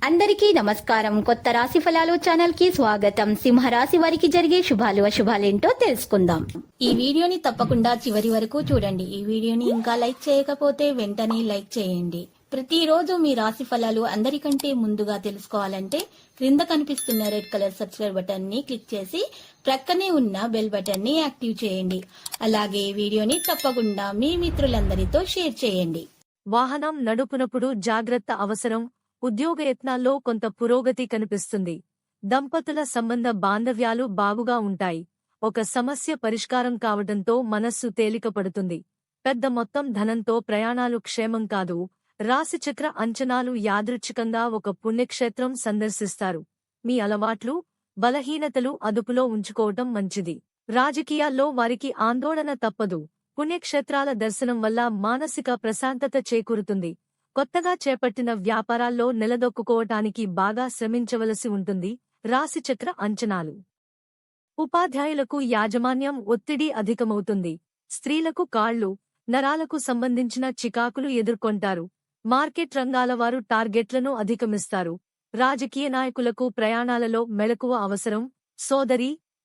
అందరికీ నమస్కారం. కొత్త రాశి ఫలాలు ఛానల్ కి స్వాగతం. సింహరాశి వారికి జరిగే శుభాలు అశుభాలేంటో తెలుసుకుందాం. ఈ వీడియోని తప్పకుండా చివరి వరకు చూడండి. ఈ వీడియోని ఇంకా లైక్ చేయకపోతే వెంటనే లైక్ చేయండి. ప్రతిరోజు మీ రాశి ఫలాలు అందరికంటే ముందుగా తెలుసుకోవాలంటే క్రింద కనిపిస్తున్న రెడ్ కలర్ సబ్స్క్రైబ్ బటన్ ని క్లిక్ చేసి ప్రక్కనే ఉన్న బెల్ బటన్ ని యాక్టివ్ చేయండి. అలాగే వీడియోని తప్పకుండా మీ మిత్రులందరితో షేర్ చేయండి. వాహనం నడుపునప్పుడు జాగ్రత్త అవసరం. ఉద్యోగ యత్నాల్లో కొంత పురోగతి కనిపిస్తుంది. దంపతుల సంబంధ బాంధవ్యాలు బాగుగా ఉంటాయి. ఒక సమస్య పరిష్కారం కావడంతో మనస్సు తేలికపడుతుంది. పెద్ద మొత్తం ధనంతో ప్రయాణాలు క్షేమం కాదు. రాశిచక్ర అంచనాలు యాదృచ్ఛికంగా ఒక పుణ్యక్షేత్రం సందర్శిస్తారు. మీ అలవాట్లు, బలహీనతలు అదుపులో ఉంచుకోవటం మంచిది. రాజకీయాల్లో వారికి ఆందోళన తప్పదు. పుణ్యక్షేత్రాల దర్శనం వల్ల మానసిక ప్రశాంతత చేకూరుతుంది. కొత్తగా చేపట్టిన వ్యాపారాల్లో నిలదొక్కుకోవటానికి బాగా శ్రమించవలసి ఉంటుంది. రాశిచక్ర అంచనాలు. ఉపాధ్యాయులకు యాజమాన్యం ఒత్తిడి అధికమవుతుంది. స్త్రీలకు కాళ్లు, నరాలకు సంబంధించిన చికాకులు ఎదుర్కొంటారు. మార్కెట్ రంగాల వారు టార్గెట్లను అధిగమిస్తారు. రాజకీయ నాయకులకు ప్రయాణాలలో మెలకువ అవసరం.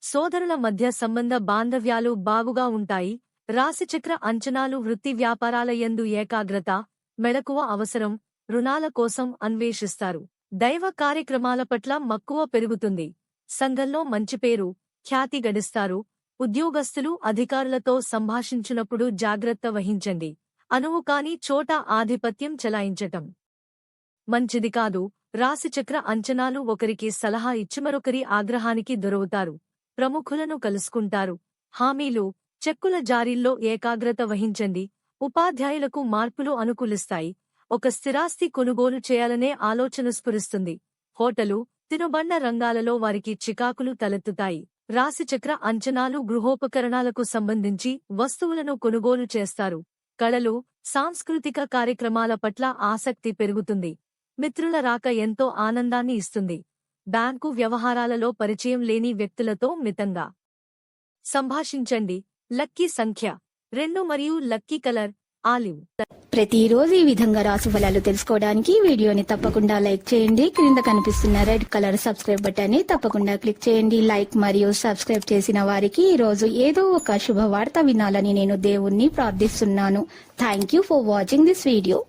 సోదరుల మధ్య సంబంధ బాంధవ్యాలు బాగుగా ఉంటాయి. రాశిచక్ర అంచనాలు వృత్తి వ్యాపారాల యందు ఏకాగ్రత, మెలకువ అవసరం. రుణాల కోసం అన్వేషిస్తారు. దైవ కార్యక్రమాల పట్ల మక్కువ పెరుగుతుంది. సంఘంలో మంచి పేరు, ఖ్యాతి గడిస్తారు. ఉద్యోగస్తులు అధికారులతో సంభాషించినప్పుడు జాగ్రత్త వహించండి. అనువు కాని చోట ఆధిపత్యం చెలాయించటం మంచిది కాదు. రాశిచక్ర అంచనాలు ఒకరికి సలహా ఇచ్చి మరొకరి ఆగ్రహానికి దొరవుతారు. ప్రముఖులను కలుసుకుంటారు. హామీలు, చెక్కుల జారీల్లో ఏకాగ్రత వహించండి. ఉపాధ్యాయులకు మార్పులు అనుకూలిస్తాయి. ఒక స్థిరాస్తి కొనుగోలు చేయాలనే ఆలోచన స్ఫురిస్తుంది. హోటలు, తినుబండ రంగాలలో వారికి చికాకులు తలెత్తుతాయి. రాశిచక్ర అంచనాలు గృహోపకరణాలకు సంబంధించి వస్తువులను కొనుగోలు చేస్తారు. కళలు, సాంస్కృతిక కార్యక్రమాల పట్ల ఆసక్తి పెరుగుతుంది. మిత్రుల రాక ఎంతో ఆనందాన్ని ఇస్తుంది. బ్యాంకు వ్యవహారాలలో పరిచయం లేని వ్యక్తులతో మితంగా సంభాషించండి. లక్కీ సంఖ్య 2 మరియు లక్కీ కలర్ ఆలివ్. ప్రతిరోజు ఈ విధంగా రాశి ఫలాలు తెలుసుకోవడానికి వీడియోని తప్పకుండా లైక్ చేయండి. క్రింద కనిపిస్తున్న రెడ్ కలర్ సబ్స్క్రైబ్ బటన్ ని తప్పకుండా క్లిక్ చేయండి. లైక్ మరియు సబ్స్క్రైబ్ చేసిన వారికి ఈ రోజు ఏదో ఒక శుభవార్త వినాలని నేను దేవుణ్ణి ప్రార్థిస్తున్నాను. Thank you for watching this video.